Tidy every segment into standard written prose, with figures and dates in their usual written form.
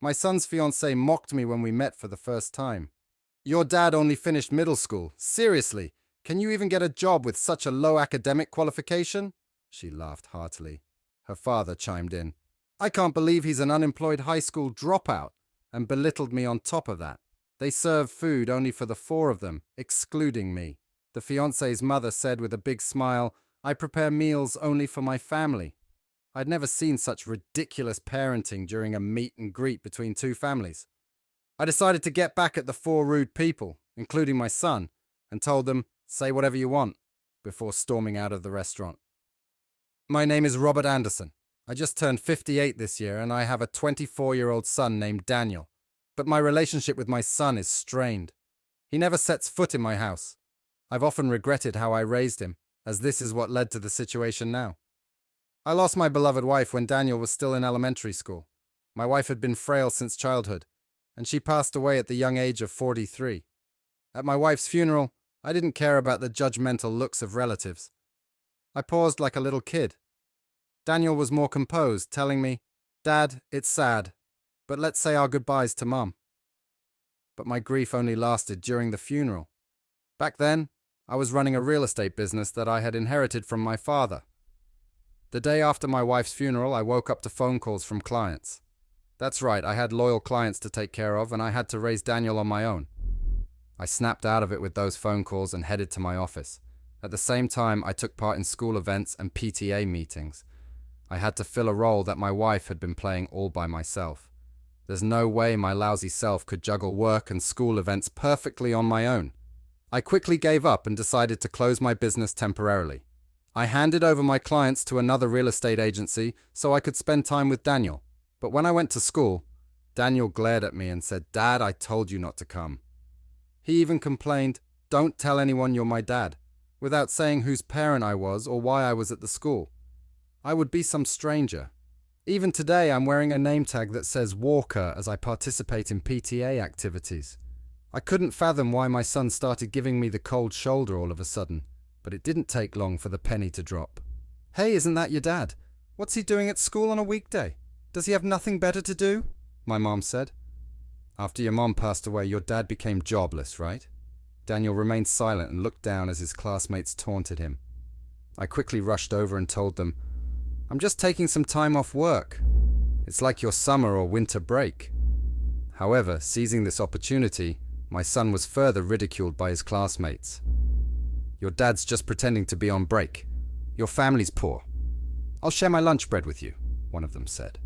My son's fiancée mocked me when we met for the first time. Your dad only finished middle school. Seriously, can you even get a job with such a low academic qualification? She laughed heartily. Her father chimed in. I can't believe he's an unemployed high school dropout, and belittled me on top of that. They serve food only for the four of them, excluding me. The fiancé's mother said with a big smile, I prepare meals only for my family. I'd never seen such ridiculous parenting during a meet and greet between two families. I decided to get back at the four rude people, including my son, and told them, say whatever you want, before storming out of the restaurant. My name is Robert Anderson. I just turned 58 this year, and I have a 24-year-old son named Daniel. But my relationship with my son is strained. He never sets foot in my house. I've often regretted how I raised him, as this is what led to the situation now. I lost my beloved wife when Daniel was still in elementary school. My wife had been frail since childhood, and she passed away at the young age of 43. At my wife's funeral, I didn't care about the judgmental looks of relatives. I paused like a little kid. Daniel was more composed, telling me, Dad, it's sad, but let's say our goodbyes to Mum. But my grief only lasted during the funeral. Back then, I was running a real estate business that I had inherited from my father. The day after my wife's funeral, I woke up to phone calls from clients. That's right, I had loyal clients to take care of, and I had to raise Daniel on my own. I snapped out of it with those phone calls and headed to my office. At the same time, I took part in school events and PTA meetings. I had to fill a role that my wife had been playing all by myself. There's no way my lousy self could juggle work and school events perfectly on my own. I quickly gave up and decided to close my business temporarily. I handed over my clients to another real estate agency so I could spend time with Daniel. But when I went to school, Daniel glared at me and said, Dad, I told you not to come. He even complained, don't tell anyone you're my dad, without saying whose parent I was or why I was at the school. I would be some stranger. Even today, I'm wearing a name tag that says Walker as I participate in PTA activities. I couldn't fathom why my son started giving me the cold shoulder all of a sudden, but it didn't take long for the penny to drop. Hey, isn't that your dad? What's he doing at school on a weekday? Does he have nothing better to do? My mom said. After your mom passed away, your dad became jobless, right? Daniel remained silent and looked down as his classmates taunted him. I quickly rushed over and told them, I'm just taking some time off work. It's like your summer or winter break. However, seizing this opportunity, my son was further ridiculed by his classmates. Your dad's just pretending to be on break. Your family's poor. I'll share my lunch bread with you, one of them said.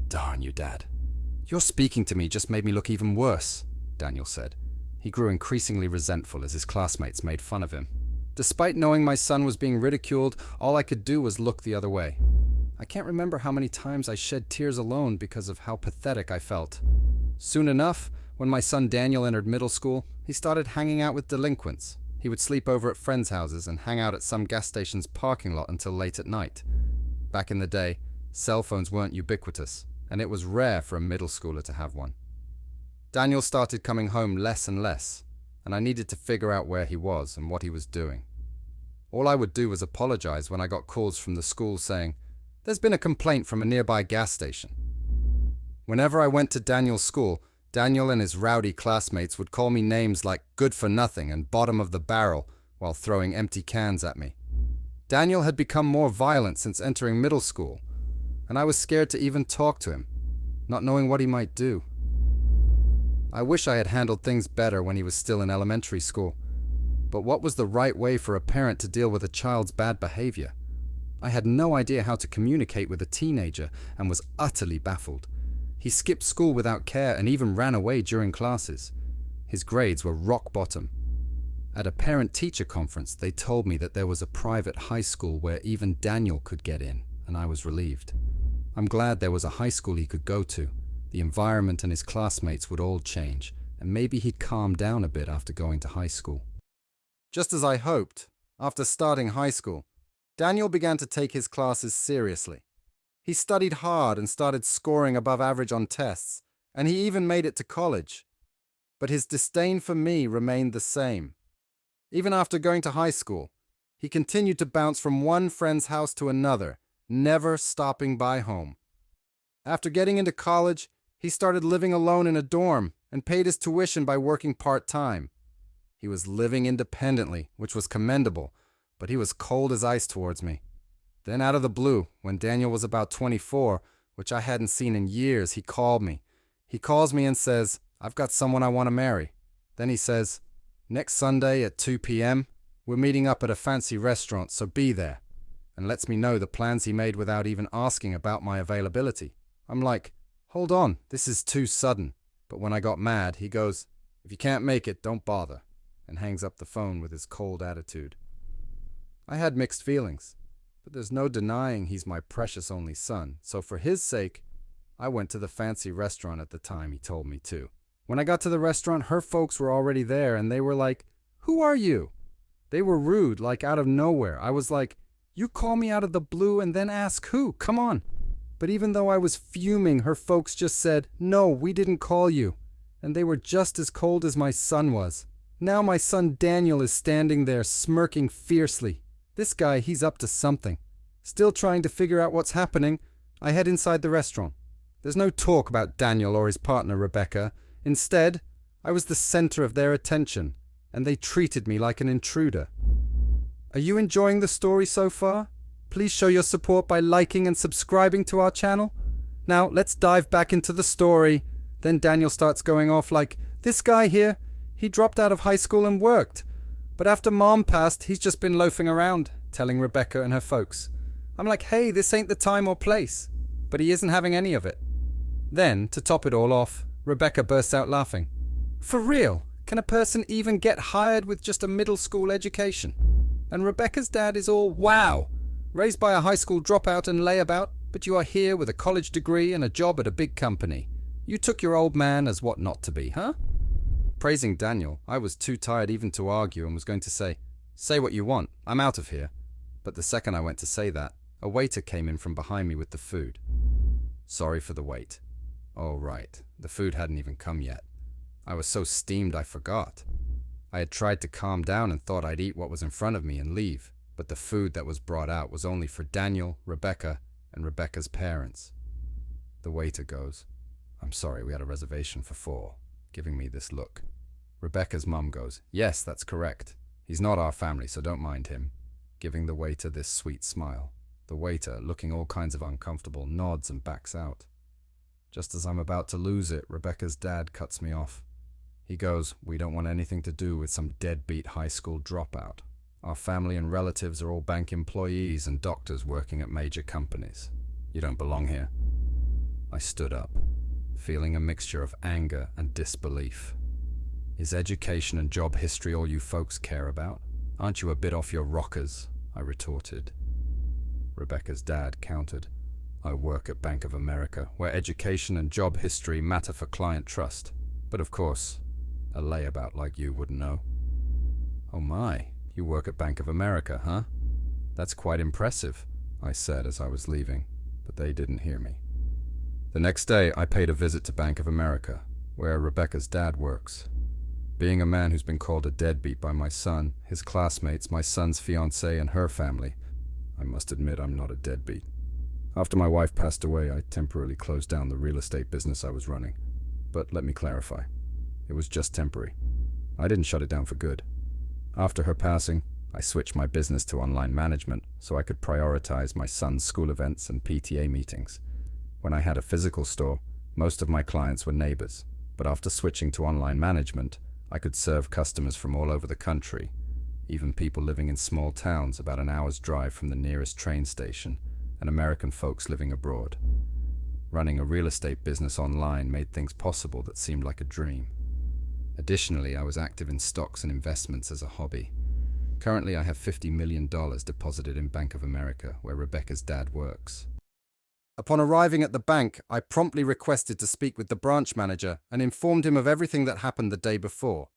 Darn you, Dad. Your speaking to me just made me look even worse, Daniel said. He grew increasingly resentful as his classmates made fun of him. Despite knowing my son was being ridiculed, all I could do was look the other way. I can't remember how many times I shed tears alone because of how pathetic I felt. Soon enough, when my son Daniel entered middle school, he started hanging out with delinquents. He would sleep over at friends' houses and hang out at some gas station's parking lot until late at night. Back in the day, cell phones weren't ubiquitous, and it was rare for a middle schooler to have one. Daniel started coming home less and less, and I needed to figure out where he was and what he was doing. All I would do was apologize when I got calls from the school saying, there's been a complaint from a nearby gas station. Whenever I went to Daniel's school, Daniel and his rowdy classmates would call me names like good for nothing and bottom of the barrel while throwing empty cans at me. Daniel had become more violent since entering middle school, and I was scared to even talk to him, not knowing what he might do. I wish I had handled things better when he was still in elementary school, but what was the right way for a parent to deal with a child's bad behavior? I had no idea how to communicate with a teenager and was utterly baffled. He skipped school without care and even ran away during classes. His grades were rock bottom. At a parent-teacher conference, they told me that there was a private high school where even Daniel could get in, and I was relieved. I'm glad there was a high school he could go to. The environment and his classmates would all change, and maybe he'd calm down a bit after going to high school. Just as I hoped, after starting high school, Daniel began to take his classes seriously. He studied hard and started scoring above average on tests, and he even made it to college. But his disdain for me remained the same. Even after going to high school, he continued to bounce from one friend's house to another, never stopping by home. After getting into college, He started living alone in a dorm and paid his tuition by working part-time. He was living independently, which was commendable, but he was cold as ice towards me. Then out of the blue, when Daniel was about 24, which I hadn't seen in years, he called me. He calls me and says, "I've got someone I want to marry." Then he says, "Next Sunday at 2 p.m., we're meeting up at a fancy restaurant, so be there," and lets me know the plans he made without even asking about my availability. I'm like, hold on, this is too sudden. But when I got mad, he goes, "If you can't make it, don't bother," and hangs up the phone with his cold attitude. I had mixed feelings, but there's no denying he's my precious only son, so for his sake, I went to the fancy restaurant at the time he told me to. When I got to the restaurant, her folks were already there, and they were like, "Who are you?" They were rude, like out of nowhere. I was like, "You call me out of the blue and then ask who? Come on." But even though I was fuming, her folks just said, "No, we didn't call you." And they were just as cold as my son was. Now my son Daniel is standing there smirking fiercely. This guy, he's up to something. Still trying to figure out what's happening, I head inside the restaurant. There's no talk about Daniel or his partner Rebecca. Instead, I was the center of their attention, and they treated me like an intruder. Are you enjoying the story so far? Please show your support by liking and subscribing to our channel. Now, let's dive back into the story. Then Daniel starts going off like, "This guy here, he dropped out of high school and worked. But after Mom passed, he's just been loafing around," telling Rebecca and her folks. I'm like, hey, this ain't the time or place. But he isn't having any of it. Then, to top it all off, Rebecca bursts out laughing. For real? Can a person even get hired with just a middle school education? And Rebecca's dad is all, wow, raised by a high school dropout and layabout, but you are here with a college degree and a job at a big company. You took your old man as what not to be, huh? Praising Daniel, I was too tired even to argue and was going to say what you want, I'm out of here. But the second I went to say that, a waiter came in from behind me with the food. Sorry for the wait. Oh, right, the food hadn't even come yet. I was so steamed I forgot. I had tried to calm down and thought I'd eat what was in front of me and leave, but the food that was brought out was only for Daniel, Rebecca, and Rebecca's parents. The waiter goes, I'm sorry, we had a reservation for 4, giving me this look. Rebecca's mum goes, yes, that's correct. He's not our family, so don't mind him, giving the waiter this sweet smile. The waiter, looking all kinds of uncomfortable, nods and backs out. Just as I'm about to lose it, Rebecca's dad cuts me off. He goes, we don't want anything to do with some deadbeat high school dropout. Our family and relatives are all bank employees and doctors working at major companies. You don't belong here. I stood up, feeling a mixture of anger and disbelief. Is education and job history all you folks care about? Aren't you a bit off your rockers? I retorted. Rebecca's dad countered. I work at Bank of America, where education and job history matter for client trust. But of course, a layabout like you wouldn't know. Oh my, you work at Bank of America, huh? That's quite impressive, I said as I was leaving, but they didn't hear me. The next day, I paid a visit to Bank of America, where Rebecca's dad works. Being a man who's been called a deadbeat by my son, his classmates, my son's fiancée, and her family, I must admit I'm not a deadbeat. After my wife passed away, I temporarily closed down the real estate business I was running. But let me clarify. It was just temporary. I didn't shut it down for good. After her passing, I switched my business to online management so I could prioritize my son's school events and PTA meetings. When I had a physical store, most of my clients were neighbors. But after switching to online management, I could serve customers from all over the country, even people living in small towns about an hour's drive from the nearest train station, and American folks living abroad. Running a real estate business online made things possible that seemed like a dream. Additionally, I was active in stocks and investments as a hobby. Currently, I have $50 million deposited in Bank of America, where Rebecca's dad works. Upon arriving at the bank, I promptly requested to speak with the branch manager and informed him of everything that happened the day before.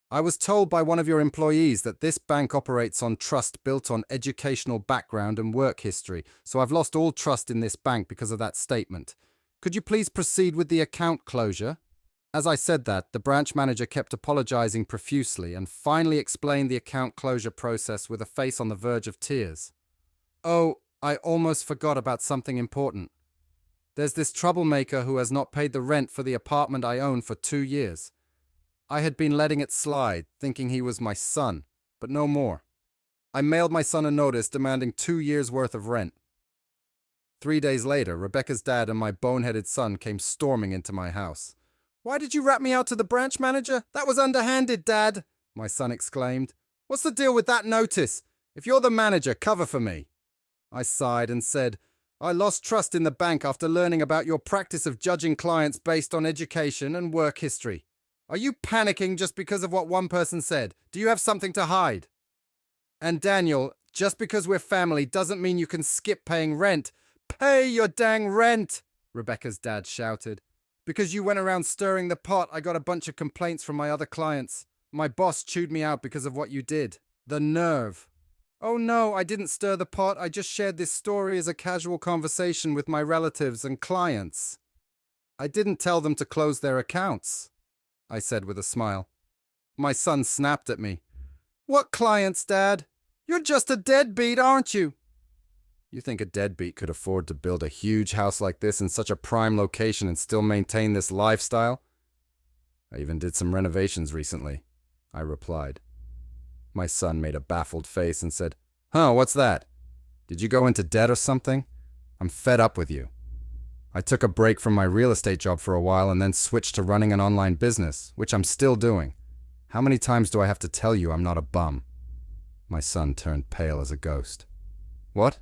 I was told by one of your employees that this bank operates on trust built on educational background and work history, so I've lost all trust in this bank because of that statement. Could you please proceed with the account closure? As I said that, the branch manager kept apologizing profusely and finally explained the account closure process with a face on the verge of tears. Oh, I almost forgot about something important. There's this troublemaker who has not paid the rent for the apartment I own for 2 years. I had been letting it slide, thinking he was my son, but no more. I mailed my son a notice demanding 2 years' worth of rent. 3 days later, Rebecca's dad and my boneheaded son came storming into my house. "Why did you rat me out to the branch manager? That was underhanded, Dad," my son exclaimed. "What's the deal with that notice? If you're the manager, cover for me." I sighed and said, "I lost trust in the bank after learning about your practice of judging clients based on education and work history. Are you panicking just because of what one person said? Do you have something to hide? And Daniel, just because we're family doesn't mean you can skip paying rent. Pay your dang rent," Rebecca's dad shouted. "Because you went around stirring the pot, I got a bunch of complaints from my other clients. My boss chewed me out because of what you did. The nerve." "Oh no, I didn't stir the pot. I just shared this story as a casual conversation with my relatives and clients. I didn't tell them to close their accounts," I said with a smile. My son snapped at me. "What clients, Dad? You're just a deadbeat, aren't you?" "You think a deadbeat could afford to build a huge house like this in such a prime location and still maintain this lifestyle?" "I even did some renovations recently," I replied. My son made a baffled face and said, "Huh, what's that? Did you go into debt or something? I'm fed up with you. I took a break from my real estate job for a while and then switched to running an online business, which I'm still doing. How many times do I have to tell you I'm not a bum?" My son turned pale as a ghost. "What?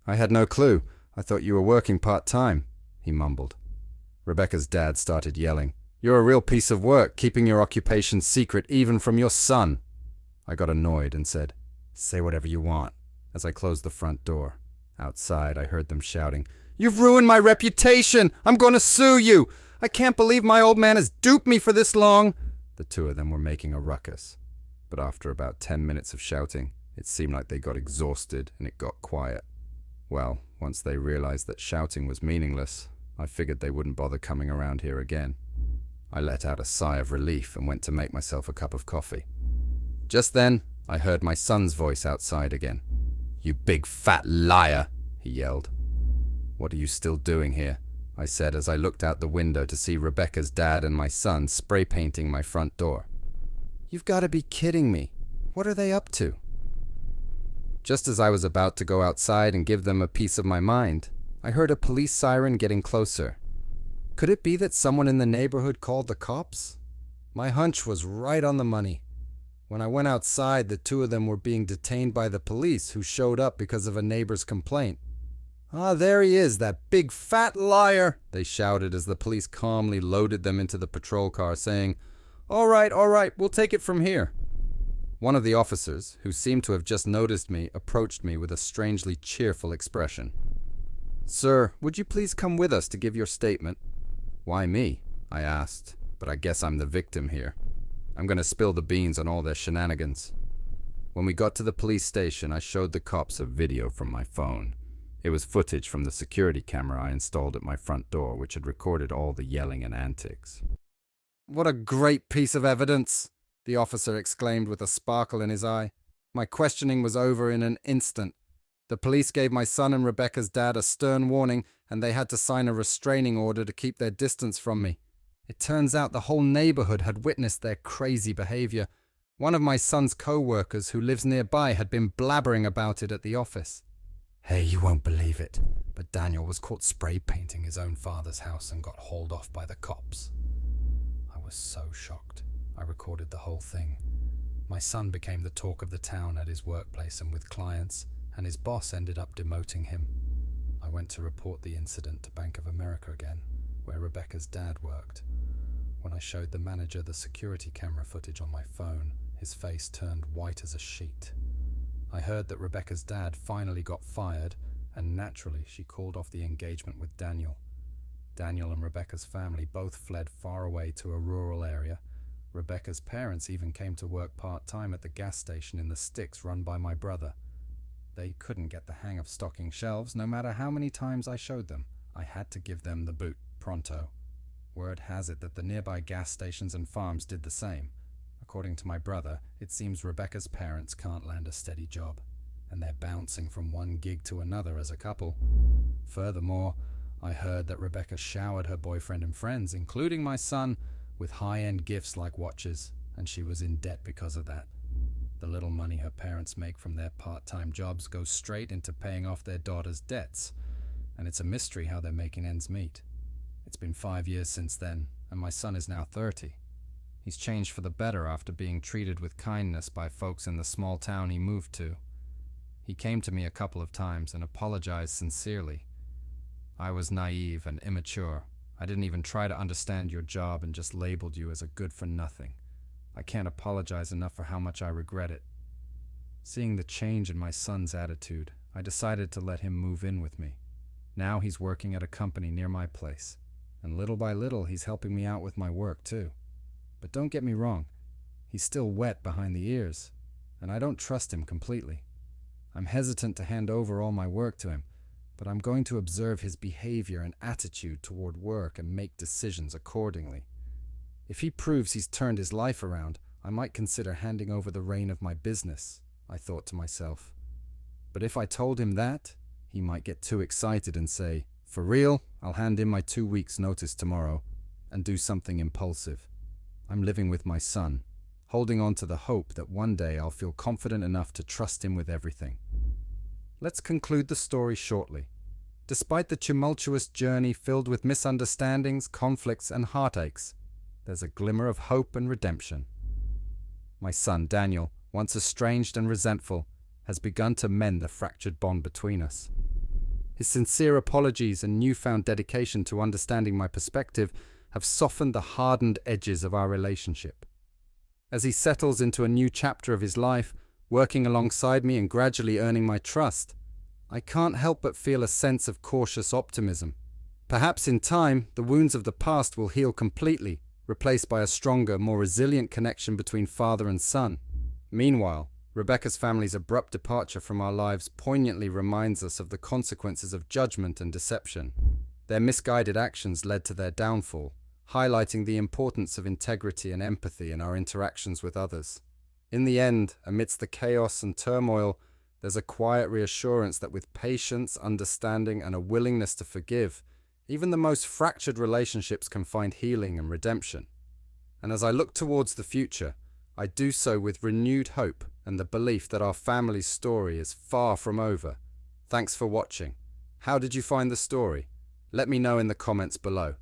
I had no clue. I thought you were working part-time," he mumbled. Rebecca's dad started yelling, "You're a real piece of work, keeping your occupation secret even from your son." I got annoyed and said, "Say whatever you want," as I closed the front door. Outside, I heard them shouting, "You've ruined my reputation! I'm going to sue you! I can't believe my old man has duped me for this long!" The two of them were making a ruckus. But after about 10 minutes of shouting, it seemed like they got exhausted and it got quiet. Well, once they realized that shouting was meaningless, I figured they wouldn't bother coming around here again. I let out a sigh of relief and went to make myself a cup of coffee. Just then, I heard my son's voice outside again. "You big fat liar," he yelled. "What are you still doing here?" I said as I looked out the window to see Rebecca's dad and my son spray painting my front door. "You've got to be kidding me. What are they up to?" Just as I was about to go outside and give them a piece of my mind, I heard a police siren getting closer. Could it be that someone in the neighborhood called the cops? My hunch was right on the money. When I went outside, the two of them were being detained by the police, who showed up because of a neighbor's complaint. "Ah, there he is, that big fat liar," they shouted as the police calmly loaded them into the patrol car, saying, all right, we'll take it from here." One of the officers, who seemed to have just noticed me, approached me with a strangely cheerful expression. "Sir, would you please come with us to give your statement?" "Why me?" I asked, but I guess I'm the victim here. I'm going to spill the beans on all their shenanigans. When we got to the police station, I showed the cops a video from my phone. It was footage from the security camera I installed at my front door, which had recorded all the yelling and antics. "What a great piece of evidence!" the officer exclaimed with a sparkle in his eye. My questioning was over in an instant. The police gave my son and Rebecca's dad a stern warning, and they had to sign a restraining order to keep their distance from me. It turns out the whole neighborhood had witnessed their crazy behavior. One of my son's co-workers who lives nearby had been blabbering about it at the office. "Hey, you won't believe it, but Daniel was caught spray painting his own father's house and got hauled off by the cops." I was so shocked. I recorded the whole thing. My son became the talk of the town at his workplace and with clients, and his boss ended up demoting him. I went to report the incident to Bank of America again, where Rebecca's dad worked. When I showed the manager the security camera footage on my phone, his face turned white as a sheet. I heard that Rebecca's dad finally got fired, and naturally she called off the engagement with Daniel. Daniel and Rebecca's family both fled far away to a rural area. Rebecca's parents even came to work part-time at the gas station in the sticks run by my brother. They couldn't get the hang of stocking shelves, no matter how many times I showed them. I had to give them the boot, pronto. Word has it that the nearby gas stations and farms did the same. According to my brother, it seems Rebecca's parents can't land a steady job, and they're bouncing from one gig to another as a couple. Furthermore, I heard that Rebecca showered her boyfriend and friends, including my son, with high-end gifts like watches, and she was in debt because of that. The little money her parents make from their part-time jobs goes straight into paying off their daughter's debts, and it's a mystery how they're making ends meet. It's been 5 years since then, and my son is now 30. He's changed for the better after being treated with kindness by folks in the small town he moved to. He came to me a couple of times and apologized sincerely. I was naive and immature. I didn't even try to understand your job and just labeled you as a good-for-nothing. I can't apologize enough for how much I regret it. Seeing the change in my son's attitude, I decided to let him move in with me. Now he's working at a company near my place, and little by little he's helping me out with my work too. But don't get me wrong, he's still wet behind the ears, and I don't trust him completely. I'm hesitant to hand over all my work to him, but I'm going to observe his behavior and attitude toward work and make decisions accordingly. If he proves he's turned his life around, I might consider handing over the reign of my business, I thought to myself. But if I told him that, he might get too excited and say, "For real, I'll hand in my 2 weeks' notice tomorrow," and do something impulsive. I'm living with my son, holding on to the hope that one day I'll feel confident enough to trust him with everything. Let's conclude the story shortly. Despite the tumultuous journey filled with misunderstandings, conflicts, and heartaches, there's a glimmer of hope and redemption. My son, Daniel, once estranged and resentful, has begun to mend the fractured bond between us. His sincere apologies and newfound dedication to understanding my perspective have softened the hardened edges of our relationship. As he settles into a new chapter of his life, working alongside me and gradually earning my trust, I can't help but feel a sense of cautious optimism. Perhaps in time, the wounds of the past will heal completely, replaced by a stronger, more resilient connection between father and son. Meanwhile, Rebecca's family's abrupt departure from our lives poignantly reminds us of the consequences of judgment and deception. Their misguided actions led to their downfall, highlighting the importance of integrity and empathy in our interactions with others. In the end, amidst the chaos and turmoil, there's a quiet reassurance that with patience, understanding, and a willingness to forgive, even the most fractured relationships can find healing and redemption. And as I look towards the future, I do so with renewed hope and the belief that our family's story is far from over. Thanks for watching. How did you find the story? Let me know in the comments below.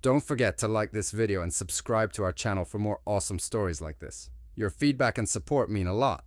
Don't forget to like this video and subscribe to our channel for more awesome stories like this. Your feedback and support mean a lot.